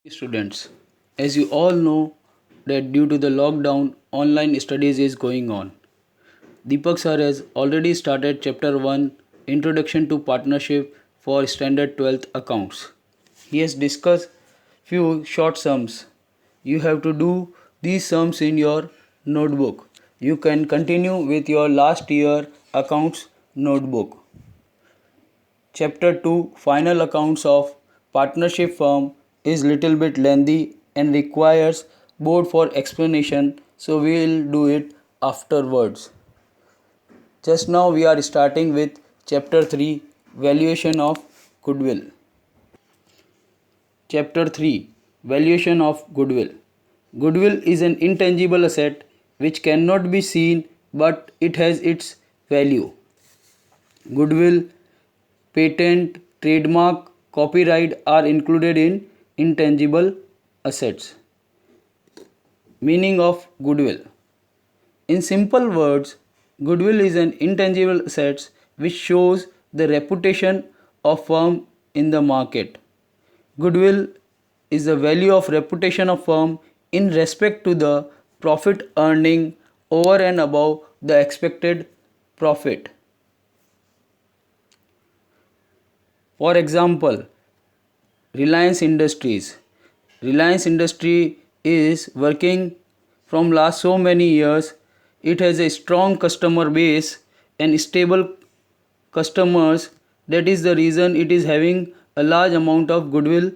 Students, as you all know that due to the lockdown, online studies is going on. Deepak sir has already started chapter 1 Introduction to Partnership for Standard 12th Accounts. He has discussed few short sums. You have to do these sums in your notebook. You can continue with your last year accounts notebook. Chapter 2 Final Accounts of Partnership Firm is little bit lengthy and requires board for explanation, so we will do it afterwards. Just now we are starting with chapter 3 Valuation of Goodwill. Chapter 3 Valuation of Goodwill. Goodwill is an intangible asset which cannot be seen but it has its value. Goodwill, patent, trademark, copyright are included in intangible assets. Meaning of goodwill. In simple words, goodwill is an intangible asset which shows the reputation of firm in the market. Goodwill is the value of reputation of firm in respect to the profit earning over and above the expected profit. For example, Reliance Industries. Reliance Industry is working from last so many years. It has a strong customer base and stable customers. That is the reason it is having a large amount of goodwill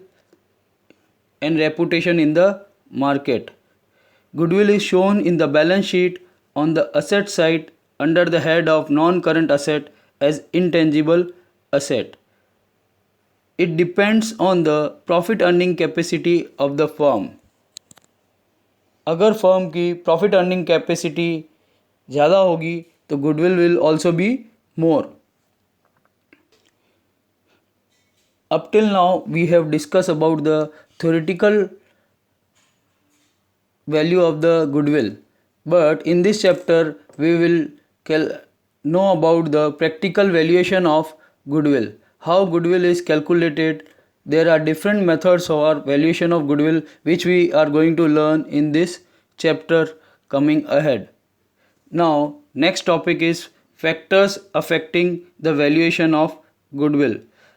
and reputation in the market. Goodwill is shown in the balance sheet on the asset side under the head of non-current asset as intangible asset. It depends on the profit earning capacity of the firm. अगर firm की profit earning capacity ज़्यादा होगी तो goodwill will also be more. Up till now we have discussed about the theoretical value of the goodwill, but in this chapter we will know about the practical valuation of goodwill, how goodwill is calculated. There are different methods for valuation of goodwill which we are going to learn in this chapter coming ahead. Now next topic is factors affecting the valuation of goodwill.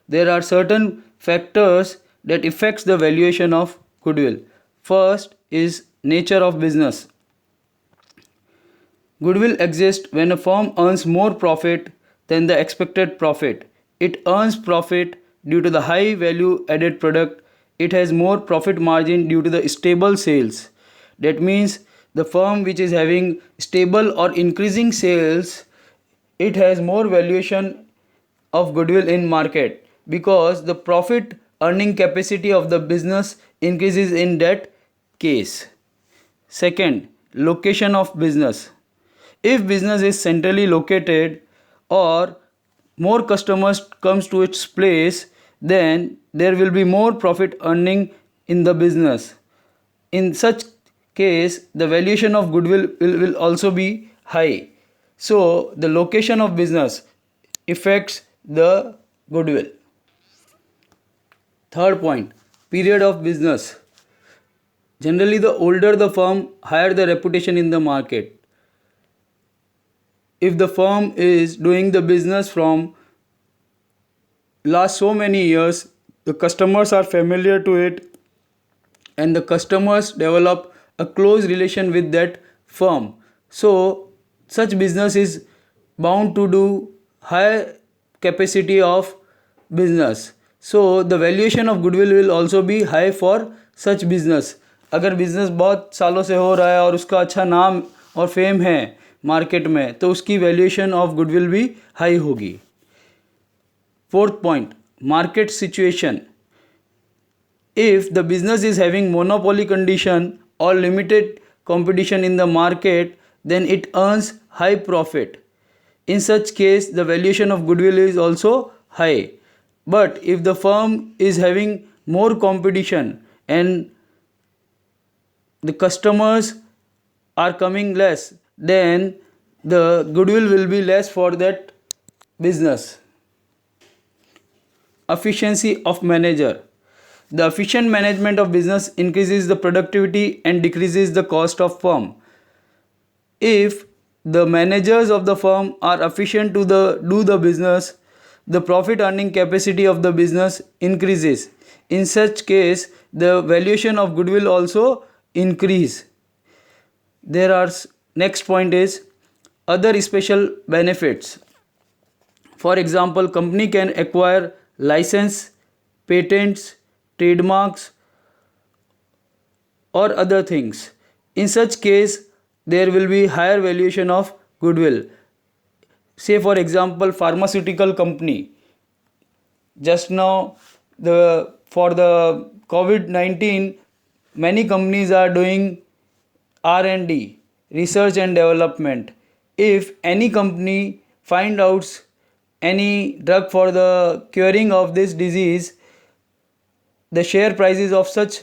There are certain factors that affects the valuation of goodwill. First is nature of business. Goodwill exists when a firm earns more profit than the expected profit. It earns profit due to the high value added product. It has more profit margin due to the stable sales. That means the firm which is having stable or increasing sales, it has more valuation of goodwill in market because the profit earning capacity of the business increases in that case. Second, location of business. If business is centrally located or more customers comes to its place, then there will be more profit earning in the business. In such case, the valuation of goodwill will also be high. So the location of business affects the goodwill. Third point, period of business. Generally, the older the firm, higher the reputation in the market. If the firm is doing the business from last so many years, the customers are familiar to it and the customers develop a close relation with that firm. So such business is bound to do high capacity of business. So the valuation of goodwill will also be high for such business. अगर business बहुत सालों से हो रहा है और उसका अच्छा नाम और फेम है मार्केट में तो उसकी वैल्यूएशन ऑफ गुडविल भी हाई होगी. Fourth point, market situation. If the business is having monopoly condition or limited competition in the market, then it earns high profit. In such case, the valuation of goodwill is also high. But if the firm is having more competition and the customers are coming less, then the goodwill will be less for that business. Efficiency of manager. The efficient management of business increases the productivity and decreases the cost of firm. If the managers of the firm are efficient to do the business, the profit earning capacity of the business increases. In such case, the valuation of goodwill also increase. There are next point is other special benefits. For example, company can acquire license, patents, trademarks or other things. In such case, there will be higher valuation of goodwill. Say for example, pharmaceutical company. Just now, the for the COVID-19, many companies are doing R&D, research and development. If any company find out any drug for the curing of this disease, the share prices of such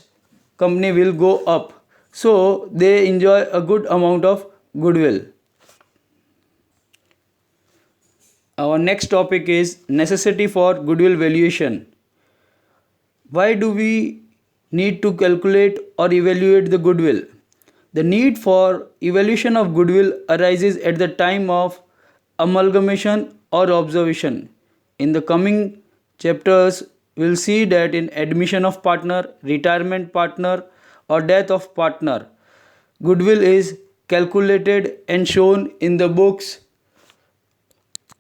company will go up. So they enjoy a good amount of goodwill. Our next topic is necessity for goodwill valuation. Why do we need to calculate or evaluate the goodwill? The need for evaluation of goodwill arises at the time of amalgamation or observation. In the coming chapters, we'll see that in admission of partner, retirement partner, or death of partner, goodwill is calculated and shown in the books.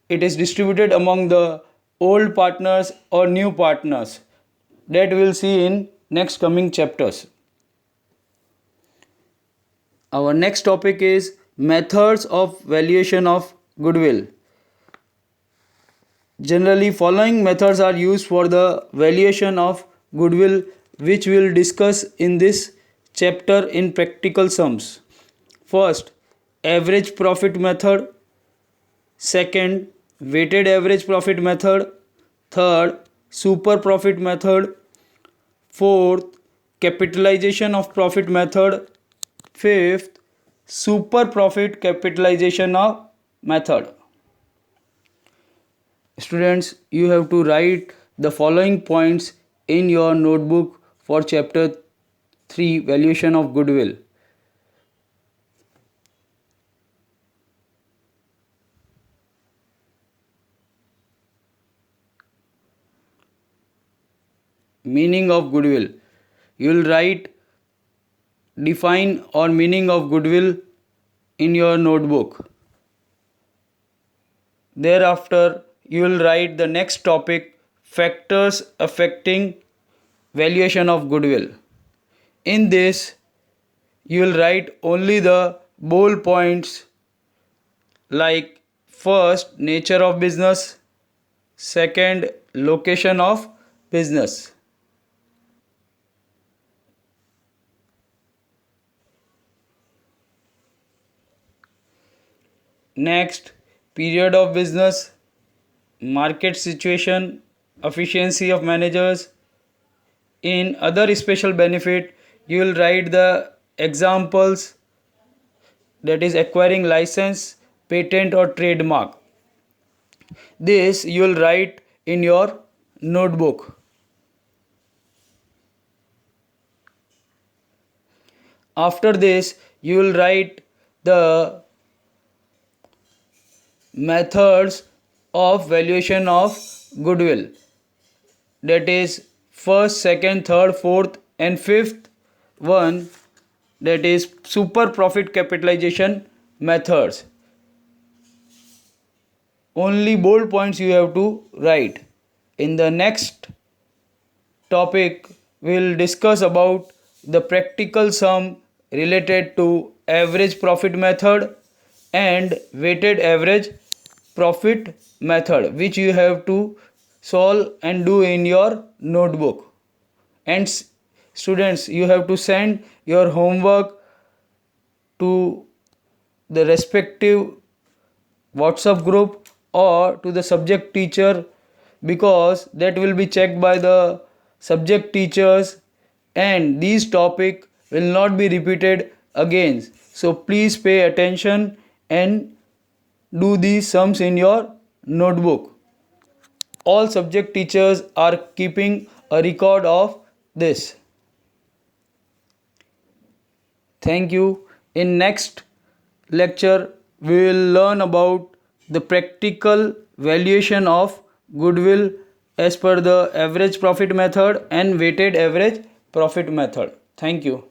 It is distributed among the old partners or new partners. That we'll see in next coming chapters. Our next topic is methods of valuation of goodwill. Generally, following methods are used for the valuation of goodwill, which we will discuss in this chapter in practical sums. First, average profit method. Second, weighted average profit method. Third, super profit method. Fourth, capitalization of profit method. Fifth, super profit capitalization of method. Students, you have to write the following points in your notebook for chapter 3 valuation of goodwill. Meaning of goodwill. You will write define or meaning of goodwill in your notebook. Thereafter, you will write the next topic, factors affecting valuation of goodwill. In this, you will write only the bold points like first, nature of business, second, location of business. Next, period of business, market situation, efficiency of managers. In other special benefit, you will write the examples, that is acquiring license, patent or trademark. This you will write in your notebook. After this, you will write the methods of valuation of goodwill, that is first, second, third, fourth and fifth one, that is super profit capitalization methods. Only bold points you have to write. In the next topic, we will discuss about the practical sum related to average profit method and weighted average profit method, which you have to solve and do in your notebook. And students, you have to send your homework to the respective WhatsApp group or to the subject teacher, because that will be checked by the subject teachers and these topic will not be repeated again. So please pay attention and do these sums in your notebook. All subject teachers are keeping a record of this. Thank you. In next lecture, we will learn about the practical valuation of goodwill as per the average profit method and weighted average profit method. Thank you.